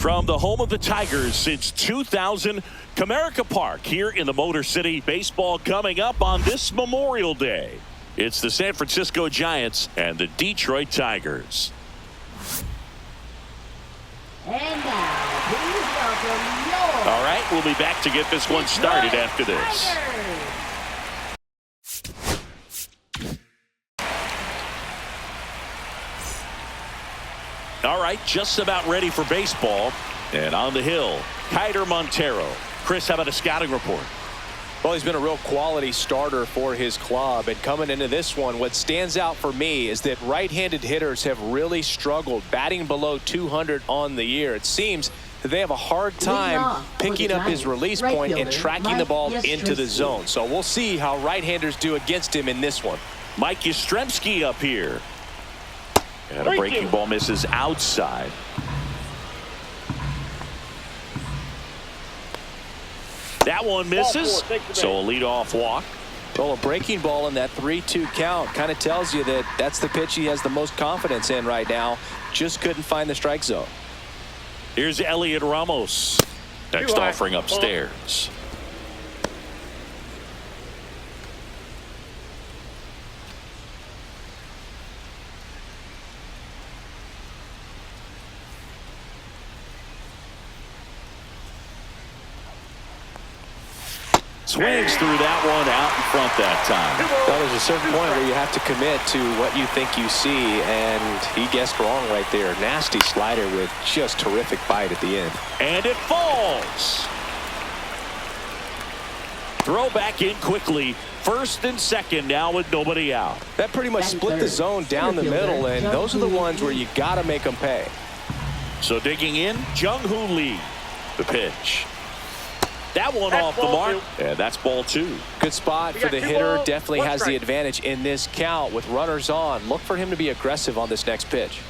From the home of the Tigers since 2000, Comerica Park here in the Motor City. Baseball coming up on this Memorial Day. It's the San Francisco Giants and the Detroit Tigers. And now, please welcome your... All right, we'll be back to get this one started after this. All right, just about ready for baseball. And on the hill, Kiter Montero. Chris, how about a scouting report? Well, he's been a real quality starter for his club. And coming into this one, what stands out for me is that right-handed hitters have really struggled, batting below 200 on the year. It seems that they have a hard time picking up his release point and tracking the ball into the zone. So we'll see how right-handers do against him in this one. Mike Yastrzemski up here. And a breaking ball misses outside. That one misses, so a leadoff walk. Well, a breaking ball in that 3-2 count kind of tells you that that's the pitch he has the most confidence in right now. Just couldn't find the strike zone. Here's Elliot Ramos. Next offering upstairs. Swings through that one out in front that time. Well, there's a certain point where you have to commit to what you think you see, and he guessed wrong right there. Nasty slider with just terrific bite at the end. And it falls. Throw back in quickly. First and second now with nobody out. That pretty much split the zone down the middle, and those are the ones where you got to make them pay. So digging in, Jung-Hoo Lee. The pitch. That one off the mark, and that's ball two. Good spot for the hitter. Definitely has the advantage in this count with runners on. Look for him to be aggressive on this next pitch.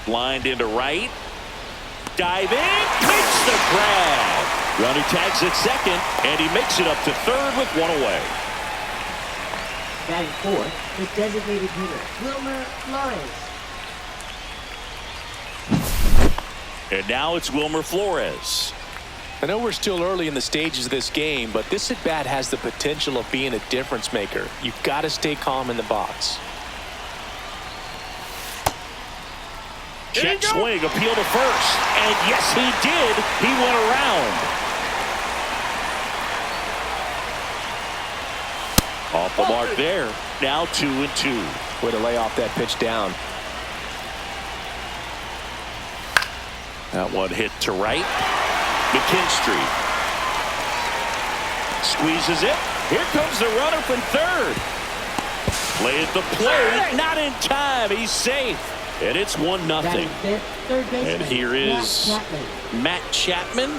Lined into right. Dive in, makes the grab. Runner tags at second, and he makes it up to third with one away. Batting fourth, the designated hitter, Wilmer Flores. And now it's Wilmer Flores. I know we're still early in the stages of this game, but this at-bat has the potential of being a difference maker. You've got to stay calm in the box. Check swing, appeal to first. And yes, he did. He went around. Off the mark there. Now 2-2. Way to lay off that pitch down. That one hit to right. McKinstry squeezes it. Here comes the runner from third. Play at the plate. Not in time. He's safe. And it's 1-0. And here is Matt Chapman.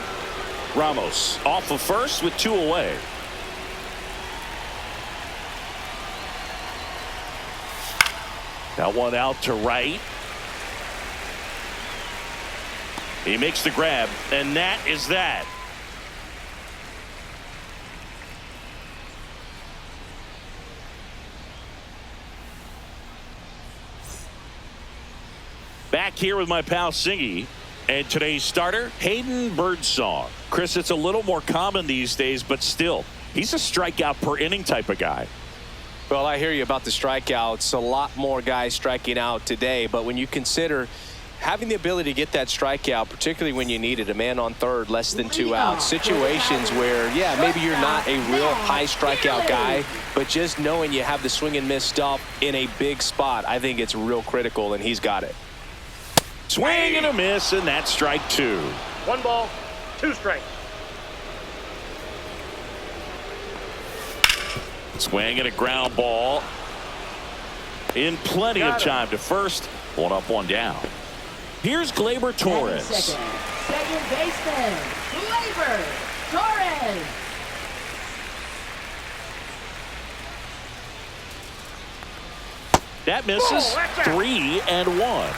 Ramos off of first with two away. That one out to right. He makes the grab, and that is that. Back here with my pal Singy, and today's starter, Hayden Birdsong. Chris, it's a little more common these days, but still, he's a strikeout per inning type of guy. Well, I hear you about the strikeouts. A lot more guys striking out today, but when you consider having the ability to get that strikeout, particularly when you need it, a man on third, less than 2 outs, situations where, yeah, maybe you're not a real high strikeout guy, but just knowing you have the swing and miss stuff in a big spot, I think it's real critical, and he's got it. Swing and a miss, and that's strike two. 1 ball, 2 strikes. Swing and a ground ball. In plenty of time to first. 1 up, 1 down. Here's Gleyber Torres. Second baseman, Gleyber Torres. That misses. 3-1.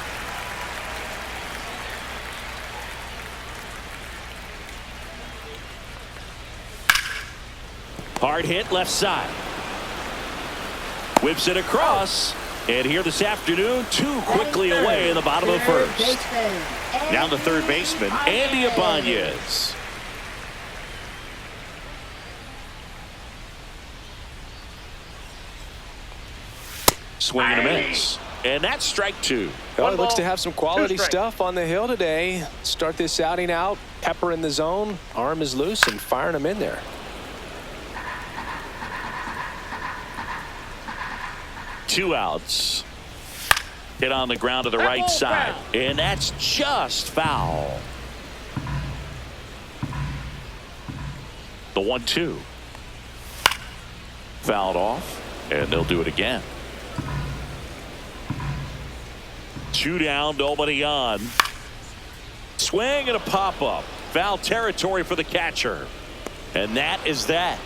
Hard hit left side. Whips it across. And here this afternoon, 2 quickly away in the bottom of the first. Now the third baseman, Andy Ibanez. Swing and a miss. And that's strike 2. Well, he looks to have some quality stuff on the hill today. Start this outing out. Pepper in the zone. Arm is loose and firing him in there. Two outs. Hit on the ground to the right side. And that's just foul. The 1-2. Fouled off. And they'll do it again. 2 down, nobody on. Swing and a pop-up. Foul territory for the catcher. And that is that.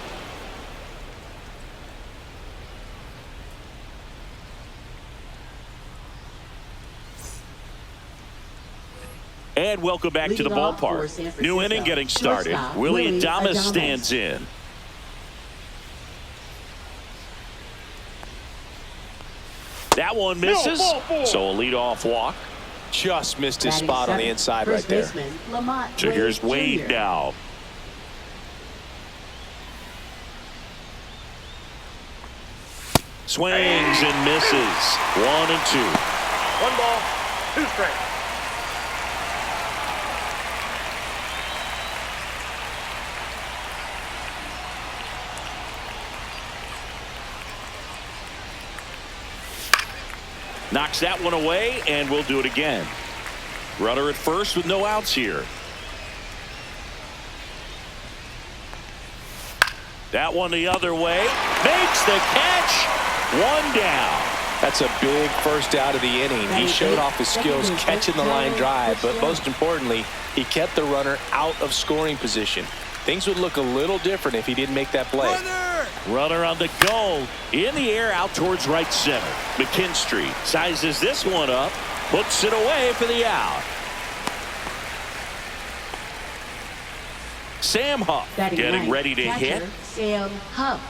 And welcome back to the ballpark. New inning getting started. Willie Adames stands in. That one misses. So a leadoff walk. Just missed his spot on the inside right there. So here's Wade now. Swings and misses. 1-2. 1 ball, 2 strikes. Knocks that one away, and we'll do it again. Runner at first with no outs here. That one the other way. Makes the catch. 1 down. That's a big first out of the inning. He showed off his skills catching the line drive, but most importantly, he kept the runner out of scoring position. Things would look a little different if he didn't make that play. Runner on the go. In the air out towards right center. McKinstry sizes this one up. Puts it away for the out. Sam Huff getting ready to hit. Sam Huff.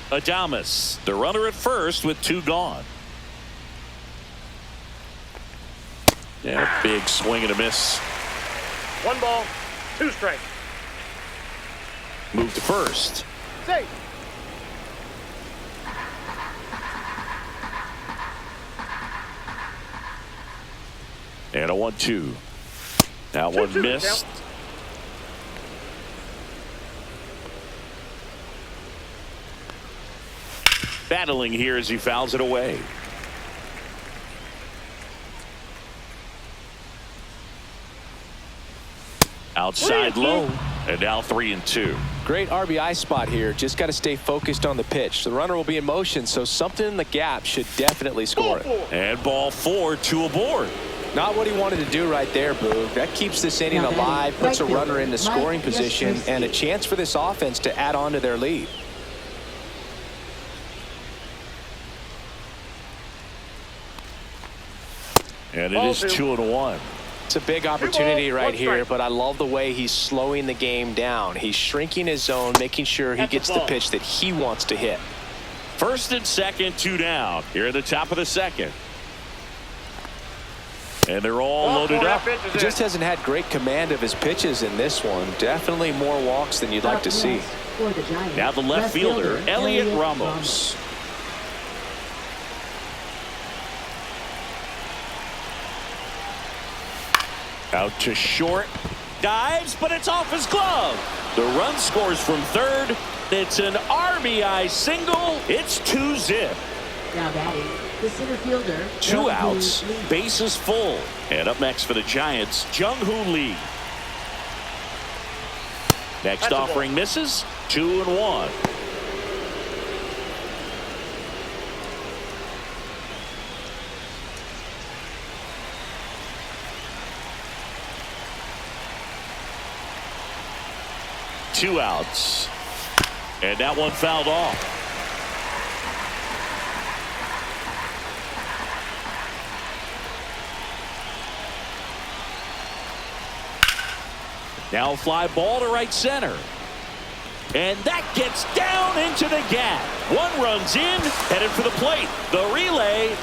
Adames, the runner at first with 2 gone. And a big swing and a miss. 1 ball, 2 strikes. Move to first. Safe. And a 1-2. That one missed. Battling here as he fouls it away. Outside low. And now 3-2. Great RBI spot here. Just got to stay focused on the pitch. The runner will be in motion, so something in the gap should definitely score it. And ball 4, 2 aboard. Not what he wanted to do right there, Boog. That keeps this inning alive, puts a runner in the scoring position, and a chance for this offense to add on to their lead. And it is 2-1. It's a big opportunity right here, but I love the way he's slowing the game down. He's shrinking his zone, making sure he gets the pitch that he wants to hit. First and second, 2 down. Here at the top of the second. And they're all loaded up. He just hasn't had great command of his pitches in this one. Definitely more walks than you'd like to see. Now the left fielder, Elliot Ramos. Out to short. Dives, but it's off his glove. The run scores from third. It's an RBI single. It's 2-zip. Now batting, the center fielder. 2 outs. Bases full. And up next for the Giants, Jung-Hoo Lee. Next offering misses. 2-1. Two outs. And that one fouled off. Now fly ball to right center. And that gets down into the gap. One runs in, headed for the plate. The relay,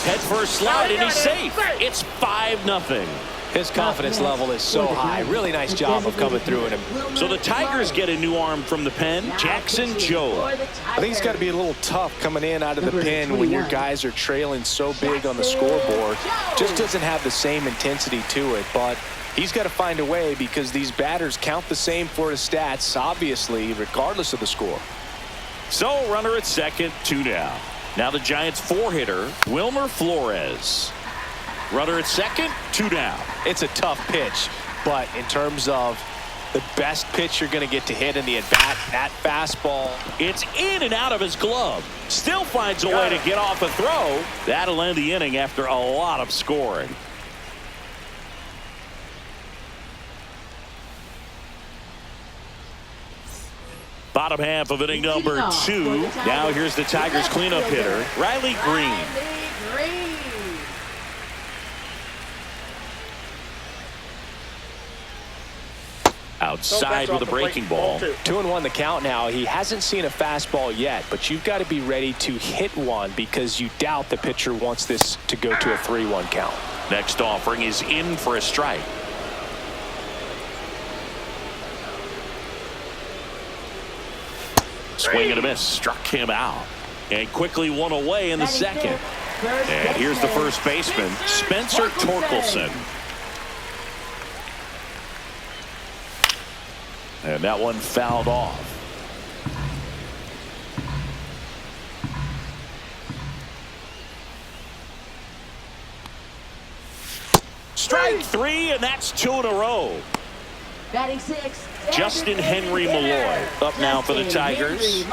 head for a slide, and he's safe. It's 5-0. His confidence level is so high. Really nice job of coming through in him. So the Tigers get a new arm from the pen, Jackson Joe. I think it's got to be a little tough coming in out of the pen when your guys are trailing so big on the scoreboard. Just doesn't have the same intensity to it, but he's got to find a way because these batters count the same for his stats, obviously, regardless of the score. So runner at second, 2 down. Now the Giants' 4-hitter, Wilmer Flores. Runner at second, 2 down. It's a tough pitch, but in terms of the best pitch you're going to get to hit in the at-bat, that fastball. It's in and out of his glove. Still finds a way to get off a throw. That'll end the inning after a lot of scoring. Bottom half of inning number 2. Now here's the Tigers cleanup hitter, Riley Green. Outside with a breaking ball. 2-1 the count now. He hasn't seen a fastball yet, but you've got to be ready to hit one because you doubt the pitcher wants this to go to a 3-1 count. Next offering is in for a strike. Swing and a miss. Struck him out. And quickly one away in the second. And here's the first baseman, Spencer Torkelson. And that one fouled off. Strike 3, and that's 2 in a row. Batting 6. Justin Henry Malloy up now for the Tigers.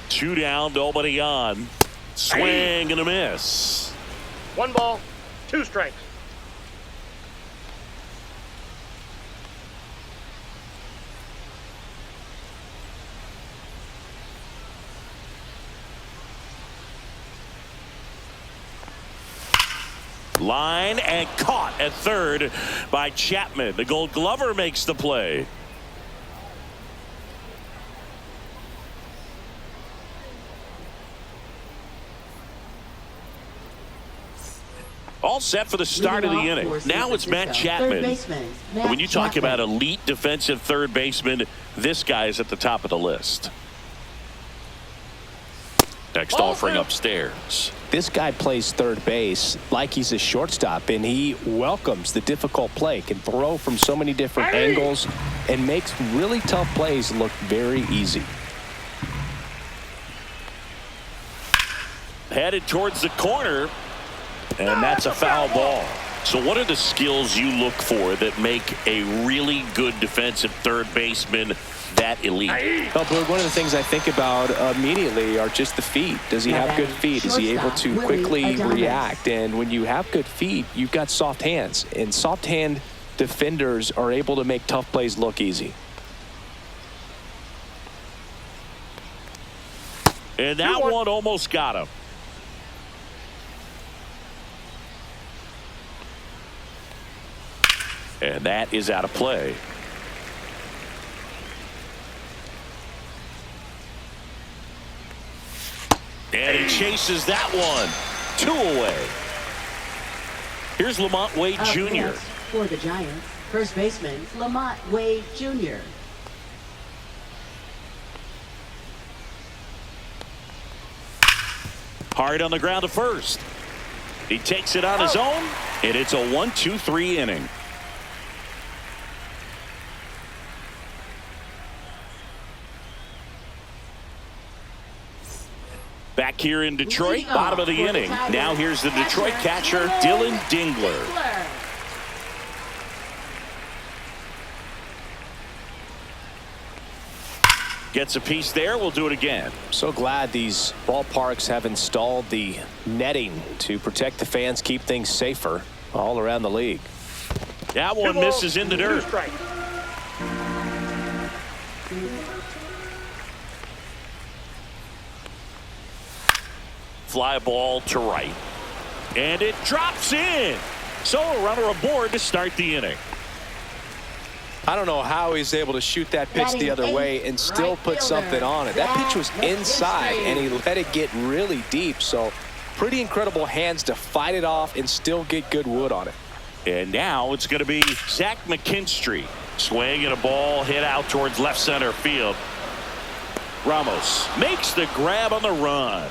2 down, nobody on. Swing and a miss. 1 ball, 2 strikes. Line and caught at third by Chapman. The Gold Glover makes the play. All set for the start of the inning. Now it's Matt Chapman. When you talk about elite defensive third baseman, this guy is at the top of the list. Next offering upstairs. This guy plays third base like he's a shortstop, and he welcomes the difficult play, can throw from so many different angles, and makes really tough plays look very easy. Headed towards the corner, and that's a foul ball. So what are the skills you look for that make a really good defensive third baseman that elite? Well, Blue, one of the things I think about immediately are just the feet. Does he have good feet? Is he able to quickly react? And when you have good feet, you've got soft hands. And soft hand defenders are able to make tough plays look easy. And that one almost got him. And that is out of play. And he chases that one. 2 away. Here's Lamont Wade Jr. For the Giants, first baseman Lamont Wade Jr. Hard on the ground to first. He takes it on his own, and it's a 1-2-3 inning. Back here in Detroit, bottom of the inning. Now here's the Detroit catcher, Dylan Dingler. Gets a piece there. We'll do it again. So glad these ballparks have installed the netting to protect the fans, keep things safer all around the league. That one misses in the dirt. Fly ball to right. And it drops in. So a runner aboard to start the inning. I don't know how he's able to shoot that pitch the other way and still put something on it. That pitch was inside, and he let it get really deep. So pretty incredible hands to fight it off and still get good wood on it. And now it's going to be Zach McKinstry. Swing and a ball hit out towards left center field. Ramos makes the grab on the run.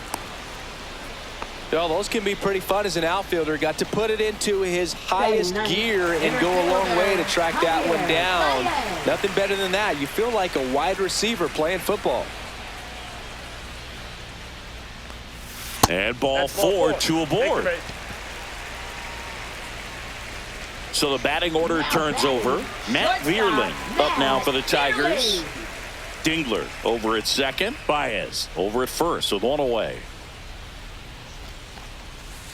Well, those can be pretty fun as an outfielder. Got to put it into his highest gear and go a long way to track that one down. Nothing better than that. You feel like a wide receiver playing football. And ball four, two aboard. So the batting order turns over. Matt Vierling up now for the Tigers. Dingler over at second. Baez over at first with one away.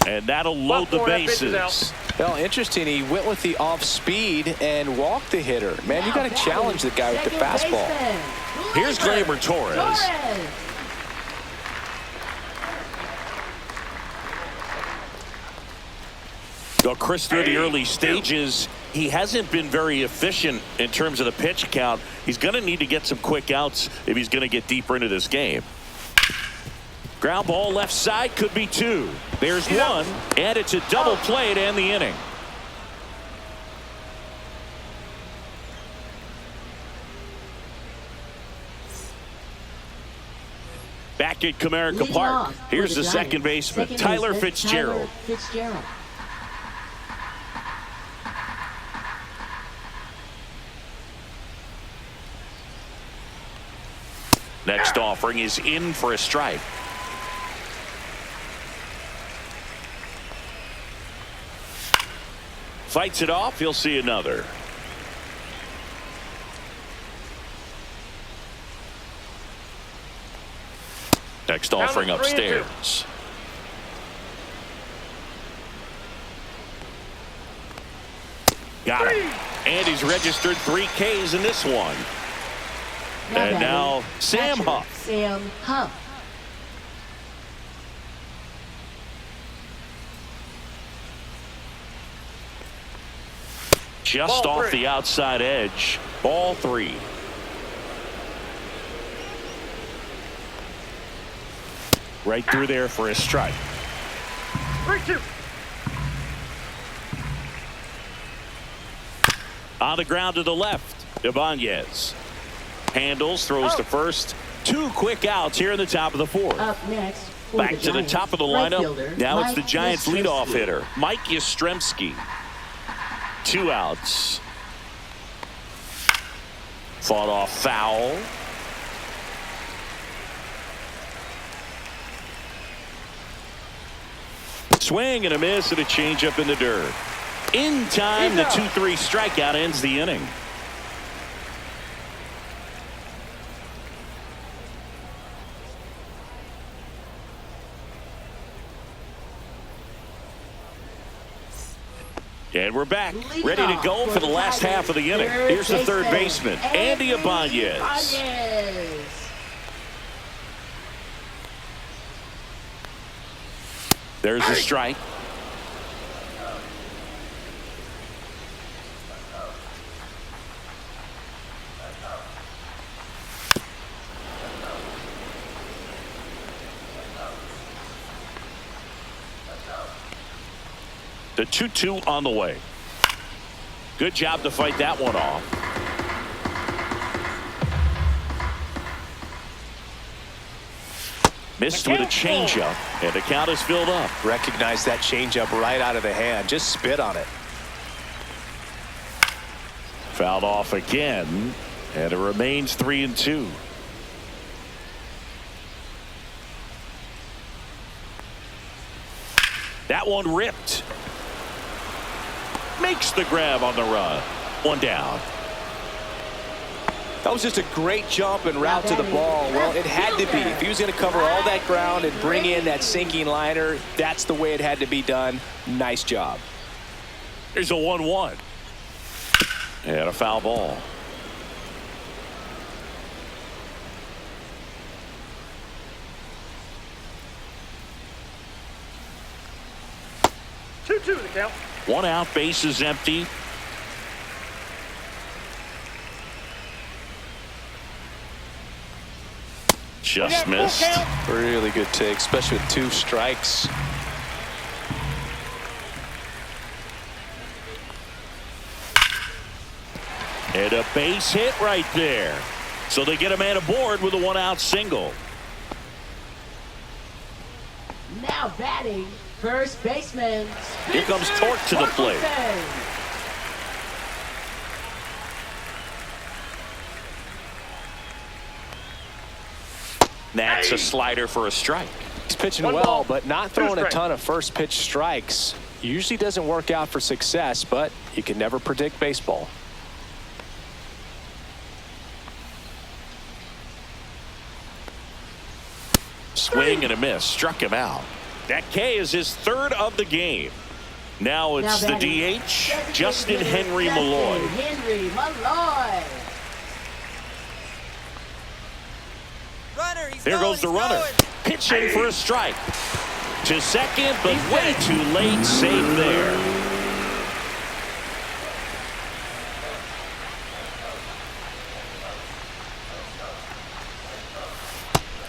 And that'll load the bases. Well, interesting. He went with the off speed and walked the hitter. Man, you got to challenge the guy with the fastball. Here's Gleyber Torres. Well, Chris, through the early stages, he hasn't been very efficient in terms of the pitch count. He's going to need to get some quick outs if he's going to get deeper into this game. Ground ball left side, could be two. There's one, and it's a double play to end the inning. Back at Comerica Park, here's the second baseman, Tyler Fitzgerald. Next offering is in for a strike. Fights it off. He'll see another. Next offering upstairs. Got him. And he's registered 3 Ks in this one. And now Sam Huff. Sam Huff. Just off the outside edge. Ball 3. Right through there for a strike. 3-2. On the ground to the left. Ibanez handles, throws to first. 2 quick outs here in the top of the 4th. Up next. Back to the top of the lineup. Now it's the Giants leadoff hitter, Mike Yastrzemski. 2 outs. Fought off foul. Swing and a miss and a changeup in the dirt. In time, the 2-3 strikeout ends the inning. And we're back, ready to go for the last half of the inning. Here's the third baseman, Andy Ibanez. There's a strike. The 2-2 on the way. Good job to fight that one off. Missed with a changeup, and the count is filled up. Recognize that changeup right out of the hand. Just spit on it. Fouled off again, and it remains 3-2. That one ripped. Makes the grab on the run. 1 down. That was just a great jump and route to the ball. Well, it had to be. If he was going to cover all that ground and bring in that sinking liner, that's the way it had to be done. Nice job. Here's a 1-1. And a foul ball. The count. 1 out, base is empty. Just missed. Really good take, especially with 2 strikes. And a base hit right there. So they get a man aboard with a 1-out single. Now batting, first baseman. Here comes Torque to the plate. That's a slider for a strike. He's pitching well, but not throwing a ton of first pitch strikes. Usually doesn't work out for success, but you can never predict baseball. Swing and a miss. Struck him out. That K is his 3rd of the game. Now it's the DH, Justin Henry Malloy. Henry Malloy. There goes the runner. Pitching for a strike. To second, but way too late. Save there.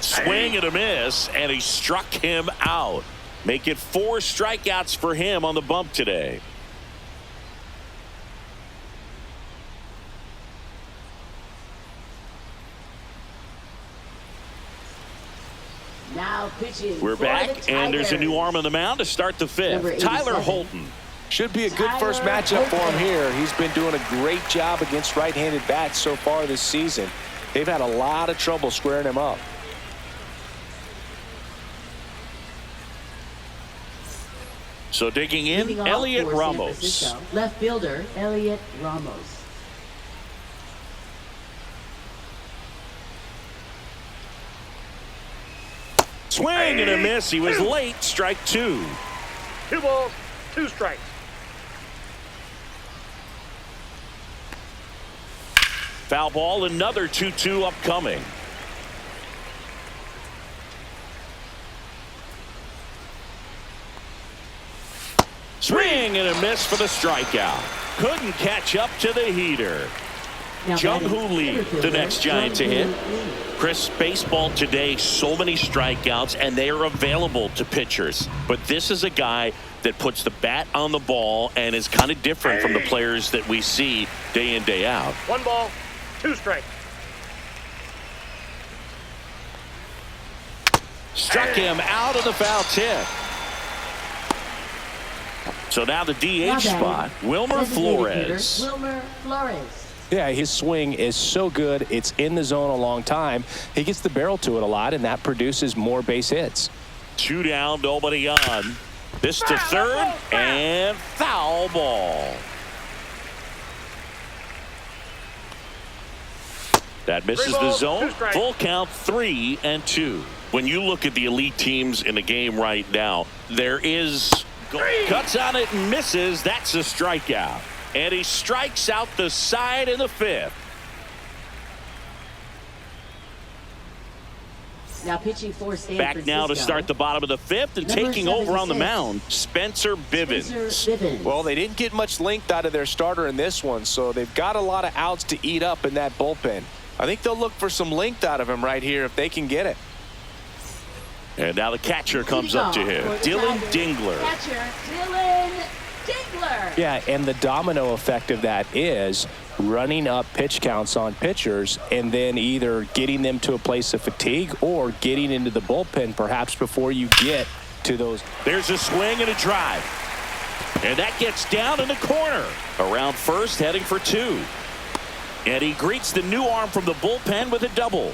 Swing and a miss, and he struck him out. Make it 4 strikeouts for him on the bump today. Now pitching. We're back, and there's a new arm on the mound to start the 5th. Tyler Holton. Should be a good first matchup for him here. He's been doing a great job against right-handed bats so far this season. They've had a lot of trouble squaring him up. So digging in, Elliot Ramos. Left fielder, Elliot Ramos. Swing and a miss. He was late. Strike 2. 2 balls, 2 strikes. Foul ball, another 2-2 upcoming. Swing and a miss for the strikeout. Couldn't catch up to the heater. Jung-Hoo Lee, the next Giant to hit. Chris, baseball today, so many strikeouts, and they are available to pitchers. But this is a guy that puts the bat on the ball and is kind of different from the players that we see day in, day out. 1 ball, 2 strikes. Struck him out of the foul tip. So now the DH spot, Wilmer Flores. Wilmer Flores. Yeah, his swing is so good. It's in the zone a long time. He gets the barrel to it a lot, and that produces more base hits. 2 down, nobody on. This to third, and foul ball. That misses the zone. Full count, 3-2. When you look at the elite teams in the game right now, there is cuts on it and misses. That's a strikeout. And he strikes out the side in the 5th. Now pitching for San Back Francisco. now to start the bottom of the 5th, and taking over on the mound, Spencer Bivens. Well, they didn't get much length out of their starter in this one, so they've got a lot of outs to eat up in that bullpen. I think they'll look for some length out of him right here if they can get it. And now the catcher comes up to him, Dylan Dingler. Catcher Dylan Dingler. Yeah, and the domino effect of that is running up pitch counts on pitchers and then either getting them to a place of fatigue or getting into the bullpen perhaps before you get to those. There's a swing and a drive. And that gets down in the corner. Around first, heading for 2. And he greets the new arm from the bullpen with a double.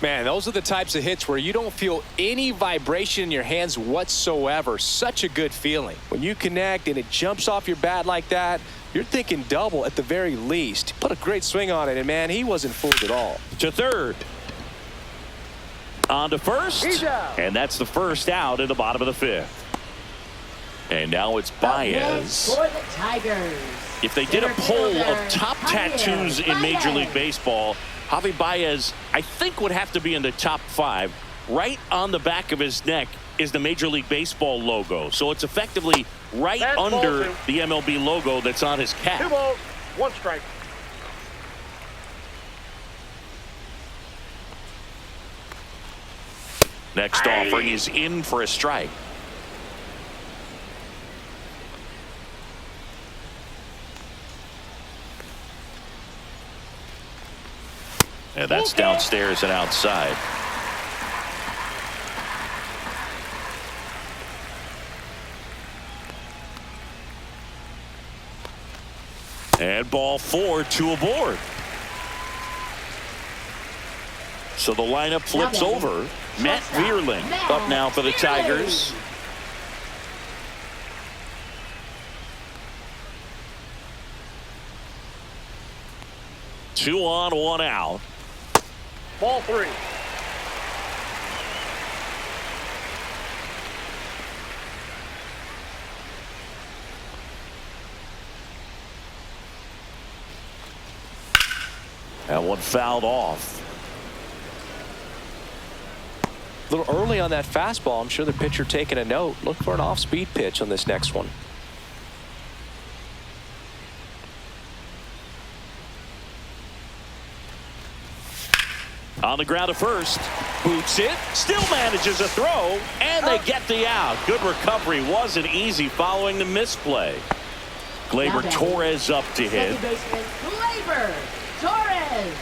Man, those are the types of hits where you don't feel any vibration in your hands whatsoever. Such a good feeling. When you connect and it jumps off your bat like that, you're thinking double at the very least. Put a great swing on it, and man, he wasn't fooled at all. To third. On to first. And that's the first out in the bottom of the 5th. And now it's Baez. For the Tigers. If they did a poll of top tattoos in Major League Baseball, Javi Baez, I think, would have to be in the top 5. Right on the back of his neck is the Major League Baseball logo. So it's effectively right under the MLB logo that's on his cap. 2 balls, 1 strike. Next offering is in for a strike. And that's downstairs and outside. And ball 4, 2 aboard. So the lineup flips over. Matt Vierling up now for the Tigers. Two on, 1 out. Ball 3. That one fouled off. A little early on that fastball. I'm sure the pitcher taking a note. Look for an off-speed pitch on this next one. On the ground to first. Boots it. Still manages a throw. And they get the out. Good recovery. Wasn't easy following the misplay. Gleyber Torres up to hit. Second baseman, Gleyber Torres.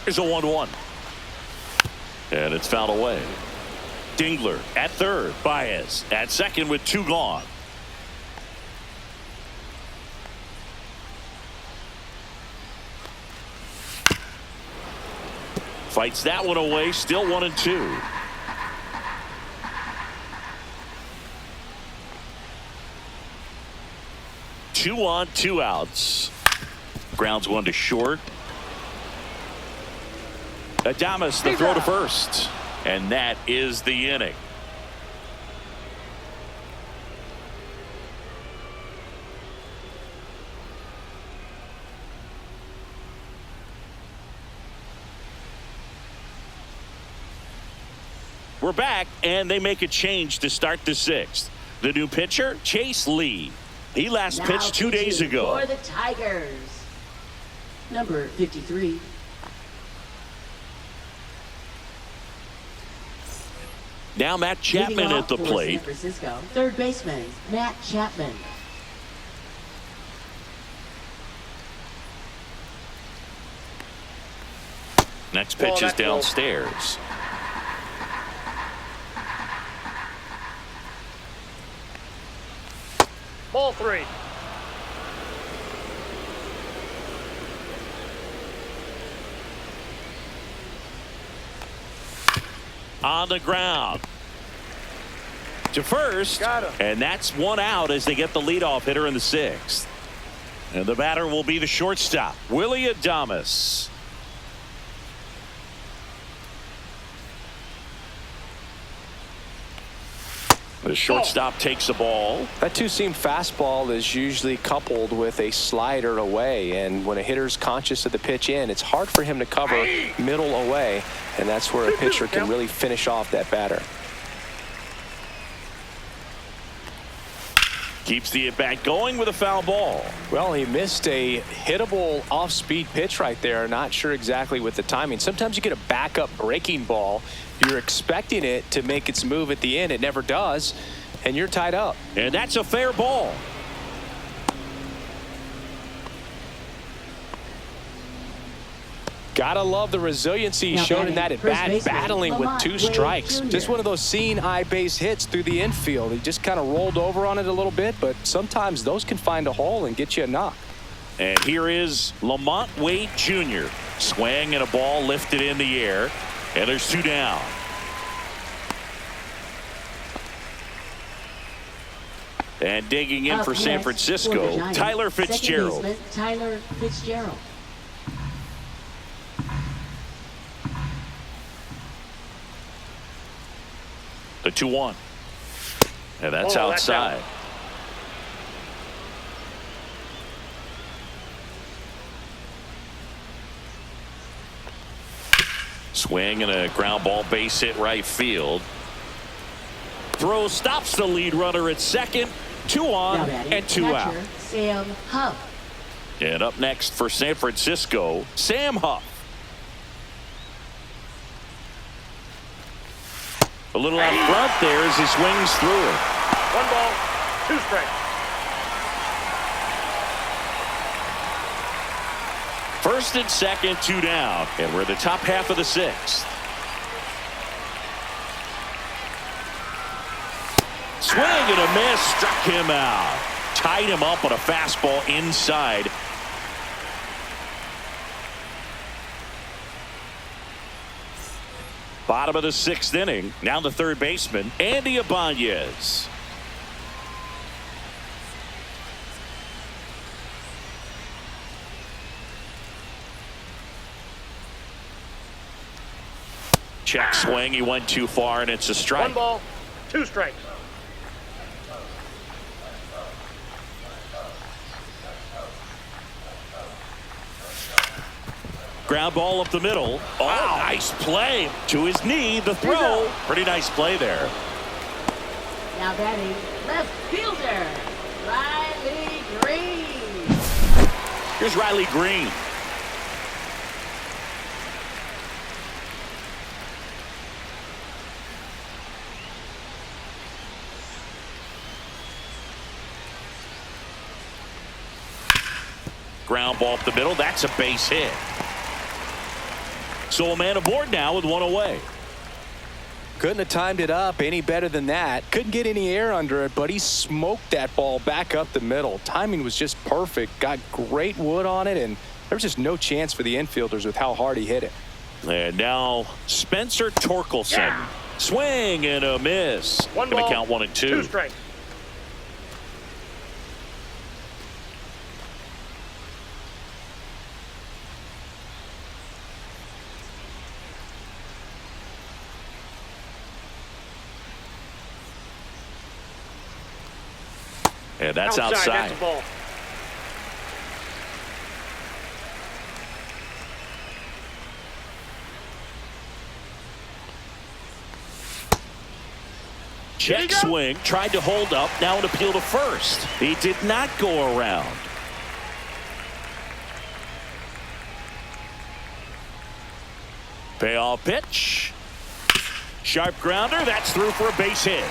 Here's a 1-1. And it's fouled away. Dingler at third. Baez at second with 2 gone. Fights that one away. Still 1-2. Two on, 2 outs. Grounds one to short. Adames the throw to first. And that is the inning. We're back, and they make a change to start the 6th. The new pitcher, Chase Lee. He last pitched 2 days ago. For the Tigers, number 53. Now Matt Chapman at the plate. San Francisco, third baseman, Matt Chapman. Next pitch is downstairs. Ball 3. On the ground to first, and that's 1 out as they get the leadoff hitter in the 6th. And the batter will be the shortstop, Willy Adames. The shortstop takes the ball. That two-seam fastball is usually coupled with a slider away, and when a hitter's conscious of the pitch in, it's hard for him to cover middle away, and that's where a pitcher can really finish off that batter. Keeps the at-bat going with a foul ball. Well, he missed a hittable off-speed pitch right there. Not sure exactly with the timing. Sometimes you get a backup breaking ball. You're expecting it to make its move at the end. It never does, and you're tied up. And that's a fair ball. Gotta love the resiliency he showed in that at bat, battling with 2 strikes. Just one of those seeing eye base hits through the infield. He just kind of rolled over on it a little bit, but sometimes those can find a hole and get you a knock. And here is Lamont Wade Jr. Swing and a ball lifted in the air. And there's 2 down. And digging in for San Francisco, Tyler Fitzgerald. Tyler Fitzgerald. The 2-1. And that's outside. Swing and a ground ball base hit right field. Throw stops the lead runner at second. 2 on and 2 out. Sam Huff. And up next for San Francisco, Sam Huff. A little out front there as he swings through it. 1 ball, 2 strikes. First and second, 2 down. And we're in the top half of the 6th. Swing and a miss, struck him out. Tied him up on a fastball inside. Bottom of the 6th inning. Now the third baseman, Andy Ibanez. Check swing. He went too far, and it's a strike. 1 ball, 2 strikes. Ground ball up the middle. Oh, wow. Nice play. To his knee, the throw. Pretty nice play there. Now batting left fielder, Riley Green. Here's Riley Green. Ground ball up the middle. That's a base hit. So a man aboard now with 1 away. Couldn't have timed it up any better than that. Couldn't get any air under it, but he smoked that ball back up the middle. Timing was just perfect. Got great wood on it, and there was just no chance for the infielders with how hard he hit it. And now Spencer Torkelson. Yeah. Swing and a miss. 1 ball, gonna count 1 and 2. 2 strikes. And that's outside. That's a ball. Check swing. Tried to hold up. Now an appeal to first. He did not go around. Payoff pitch. Sharp grounder. That's through for a base hit.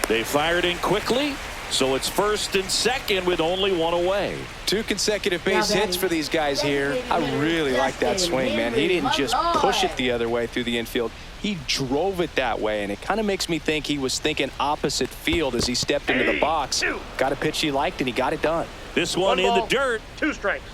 They fired in quickly, so it's first and second with only 1 away. 2 consecutive base hits for these guys here. I really like that swing, man. He didn't just push it the other way through the infield. He drove it that way, and it kind of makes me think he was thinking opposite field as he stepped into the box. Got a pitch he liked, and he got it done. This one in the dirt. 2 strikes.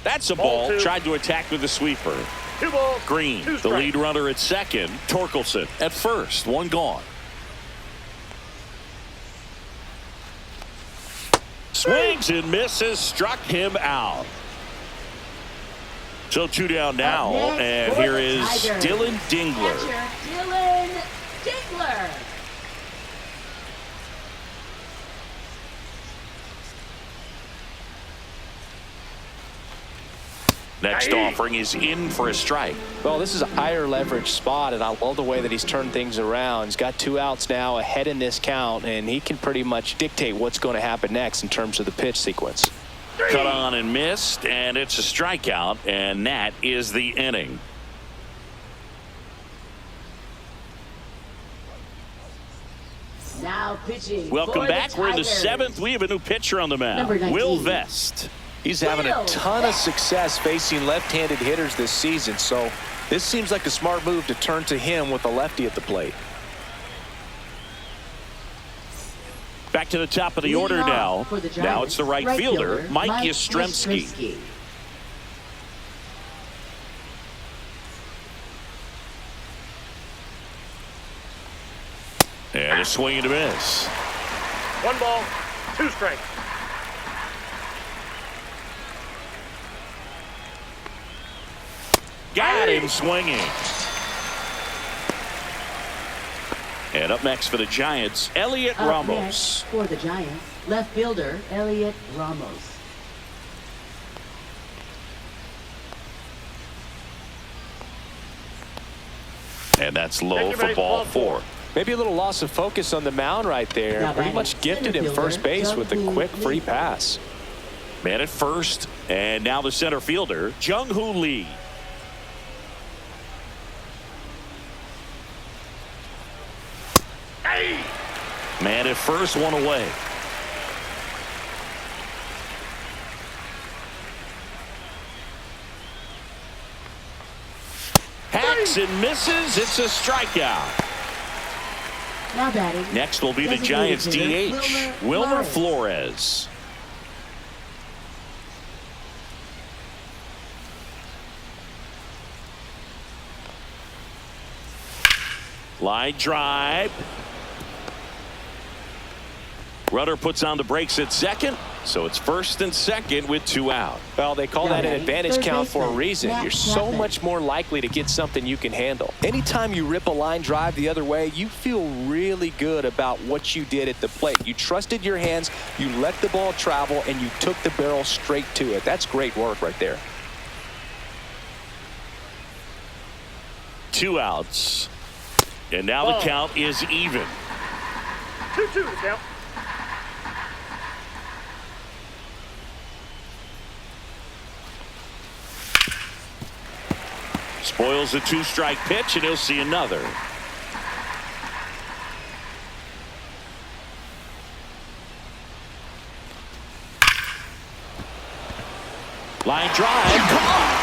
That's a ball. Tried to attack with the sweeper. 2 balls. Green, 2 the strikes. lead runner at second. Torkelson at first. 1 gone. Swings and misses. Struck him out. So 2 down now. And here is Dylan Dingler. Dylan Dingler. Next offering is in for a strike. Well, this is a higher leverage spot, and I love the way that he's turned things around. He's got 2 outs now ahead in this count, and he can pretty much dictate what's going to happen next in terms of the pitch sequence. Cut on and missed, and it's a strikeout, and that is the inning. Now pitching. Welcome for back. the We're in the Tigers. 7th. We have a new pitcher on the mound. Number 19. Will Vest. He's having a ton of success facing left-handed hitters this season, so this seems like a smart move to turn to him with a lefty at the plate. Back to the top of the order now. Now it's the right fielder, Mike Mike Yastrzemski. Yastrzemski. And a swing and a miss. 1 ball, 2 strikes. Got him swinging. And up next for the Giants, Elliot Up Ramos. next for the Giants, Left fielder, Elliot Ramos. And that's low for ball 4. Maybe a little loss of focus on the mound right there. Now Pretty batting much gifted him center first fielder, base with a Jung-Hoo quick free Lee. pass. Man at first, and now the center fielder, Jung-Hoo Lee. Hey! Man at first, one away. Hacks and misses. It's a strikeout. Now batting. Next will be the designated Giants hitter, DH, Wilmer Flores. Line drive. Runner puts on the brakes at second, so it's first and second with 2 out. Well, they call that an advantage Third count for a baseman, reason. Matt You're so Chapman. much more likely to get something you can handle. Anytime you rip a line drive the other way, you feel really good about what you did at the plate. You trusted your hands, you let the ball travel, and you took the barrel straight to it. That's great work right there. 2 outs. And now Ball. the count is even. 2-2 the count. Spoils a 2-strike pitch, and he'll see another. Line drive. Caught.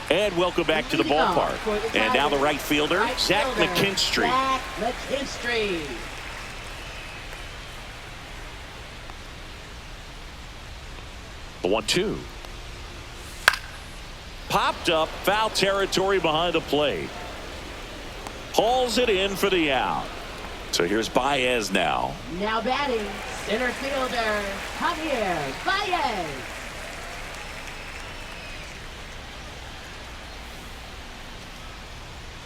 And welcome back to the Leading off for ballpark. the And now the Tigers, right fielder, right Zach fielder, McKinstry. Zach McKinstry. The 1-2. Popped up, foul territory behind the plate. Hauls it in for the out. So here's Baez now. Now batting, center fielder, Javier Baez.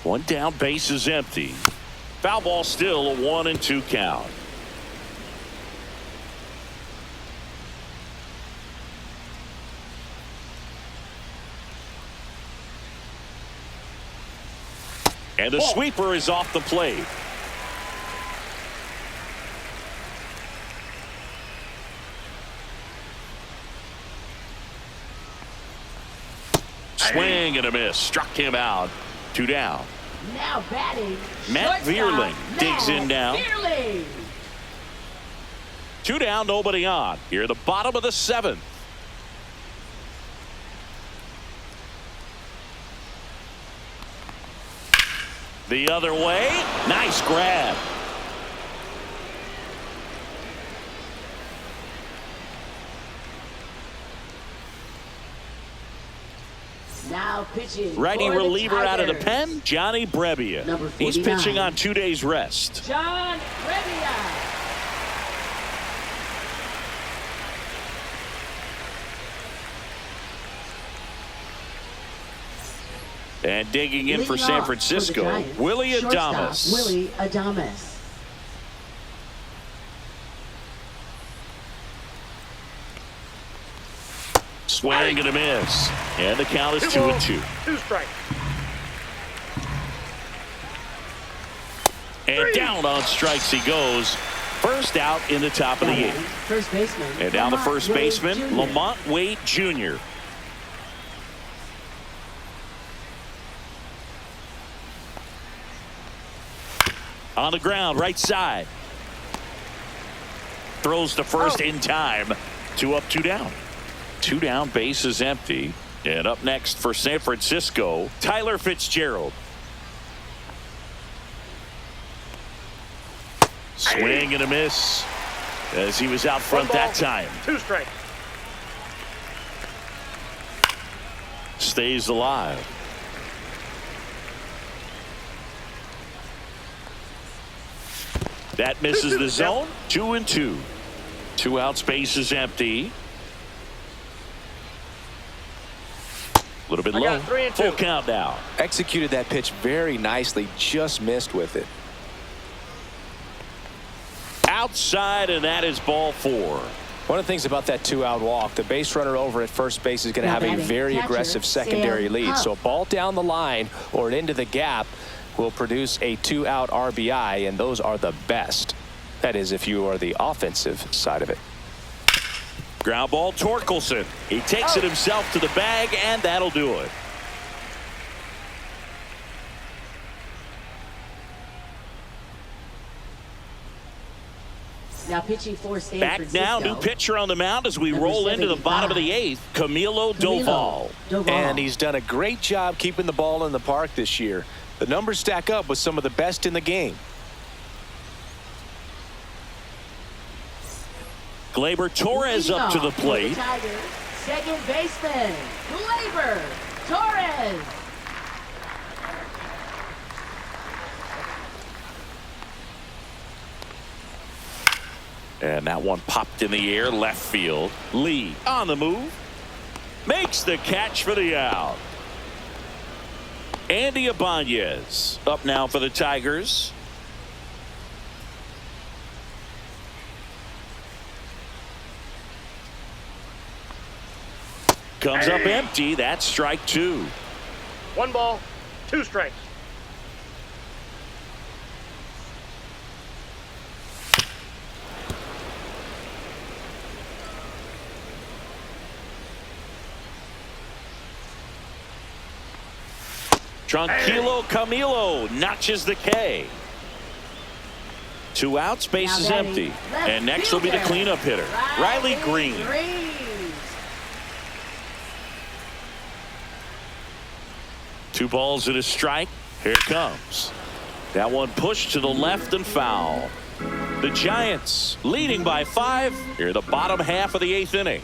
One down, base is empty. Foul ball still, a 1-2 count. And the sweeper is off the plate. Swing and a miss. Struck him out. 2 down. Now batting, Matt shortstop, Vierling digs in now. Vierling. 2 down, nobody on. Here at the bottom of the 7th. The other way. Nice grab. Now pitching. Righty for the reliever out of the Tigers, pen, Johnny Brebbia. Number He's 49. pitching on 2 days rest. John Revia. And digging in for Leading San off Francisco, for the Giants, Willie shortstop, Adames. Willie Adames. Swing and a miss. And the count is 2 balls, 2-2. 2 strikes. And down on strikes he goes. First out in the top of the 8th. First baseman. And now the Lamont first Wade baseman, Jr. Lamont Wade Jr. On the ground, right side. Throws to first in time. 2 up, 2 down. 2 down, base is empty. And up next for San Francisco, Tyler Fitzgerald. Swing and a miss as he was out front that time. 2 strikes. Stays alive. That misses the zone. 2-2. 2 outs, base is empty. A little bit I low. got 3 and 2. Full count now. Executed that pitch very nicely, just missed with it. Outside, and that is ball 4. One of the things about that 2-out walk, the base runner over at first base is going to have a very aggressive secondary lead. So a ball down the line or into the gap will produce a 2-out RBI, and those are the best. That is, if you are the offensive side of it. Ground ball, Torkelson. He takes it himself to the bag, and that'll do it. Now pitching for San Back Francisco. now, new pitcher on the mound as we roll into the bottom of the 8th, Camilo Doval. And he's done a great job keeping the ball in the park this year. The numbers stack up with some of the best in the game. Gleyber Torres up to the plate. Second baseman, Gleyber Torres. And that one popped in the air, left field. Lee on the move. Makes the catch for the out. Andy Ibanez up now for the Tigers. Comes up empty. That's strike 2. 1 ball, 2 strikes. Tranquilo Camilo notches the K. 2 outs, base is empty. And next will be the cleanup hitter, Riley Green. 2 balls and a strike. Here it comes. That one pushed to the left and foul. The Giants leading by 5 here, the bottom half of the 8th inning.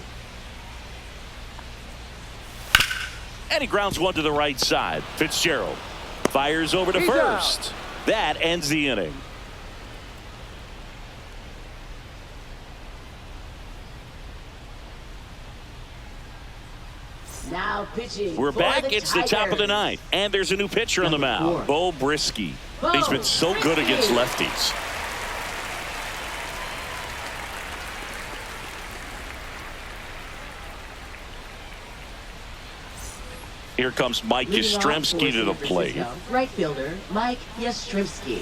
And he grounds one to the right side. Fitzgerald fires over to first. That ends the inning. Now pitching. We're for back. the It's the top of the Tigers. 9th. And there's a new pitcher on the Number mound. 4. Bo Brisky. Bo He's been so good Brisky. against lefties. Here comes Mike Leading off Yastrzemski for to the San plate. Francisco, right fielder Mike Yastrzemski.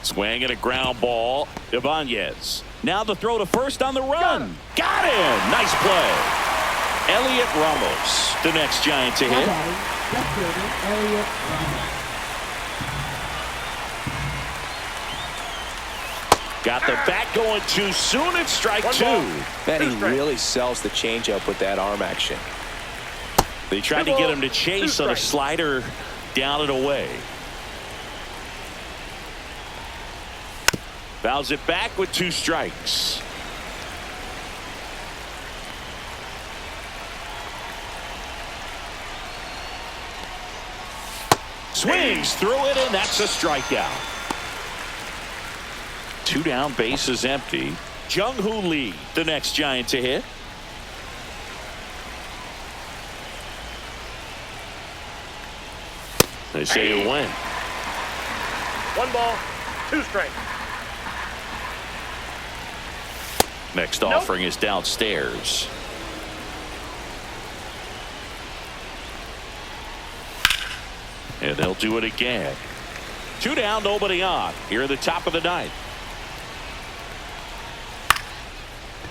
Swing and a ground ball. Ibanez. Now the throw to first on the run. Got him. Nice play. Elliot Ramos, the next Giant to Now hit. batting, left fielder Elliot Ramos. Got the bat going too soon. It's strike 1 2. ball. Man, he 2 strikes. really sells the changeup with that arm action. They tried to get him to chase on a slider down and away. Fouls it back with 2 strikes. Swings through it, and that's a strikeout. 2 down, base is empty. Jung-Hoo Lee, the next Giant to hit. They say you win. 1 ball, 2 strikes. Next offering is downstairs. And they'll do it again. 2 down, nobody on. Here at the top of the 9th.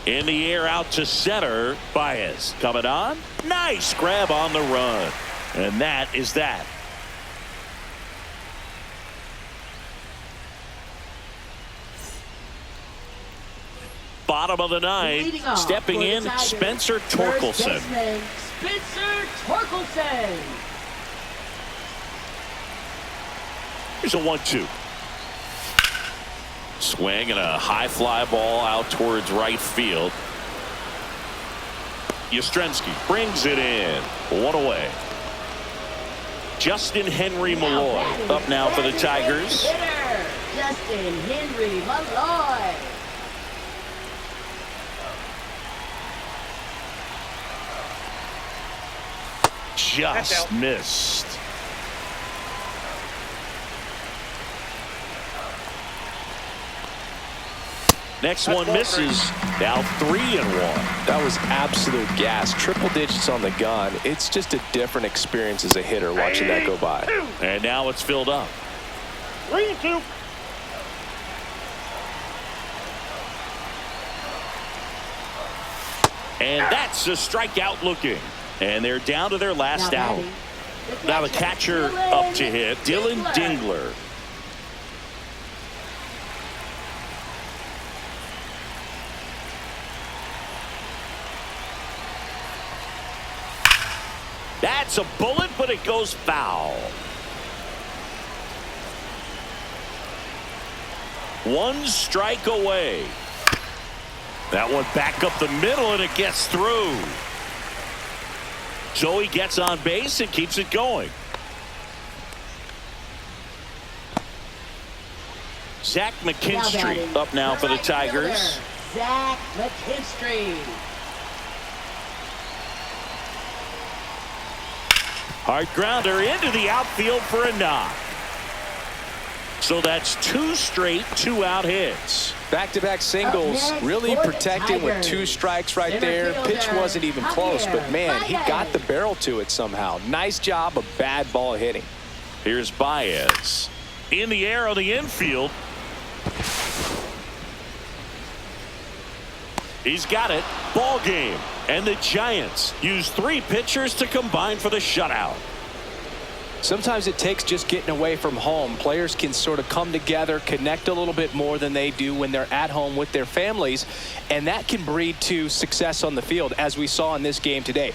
In the air out to center. Baez coming on. Nice grab on the run. And that is that. Bottom of the 9th. Leading off Stepping for the in, Tigers, Spencer first Torkelson. baseman, Spencer Torkelson. Here's a 1-2. Swing and a high fly ball out towards right field. Yastrzemski brings it in. 1 away. Justin Henry Malloy up now for the Tigers. Hitter, Justin Henry Malloy. Just missed. Next one misses. Now 3-1. That was absolute gas. Triple digits on the gun. It's just a different experience as a hitter watching that go by. And now it's filled up. 3-2. And that's a strikeout looking. And they're down to their last out. Now the catcher up to hit, Dylan Dingler. That's a bullet, but it goes foul. One strike away. That one back up the middle, and it gets through. So he gets on base and keeps it going. Zach McKinstry up now for the Tigers. Zach McKinstry. Hard grounder into the outfield for a knock. So that's 2 straight 2-out hits. Back-to-back singles, really protecting with 2 strikes right there. Pitch wasn't even close, but man, he got the barrel to it somehow. Nice job of bad ball hitting. Here's Baez. In the air on the infield. He's got it. Ball game. And the Giants use 3 pitchers to combine for the shutout. Sometimes it takes just getting away from home. Players can sort of come together, connect a little bit more than they do when they're at home with their families, and that can breed to success on the field, as we saw in this game today.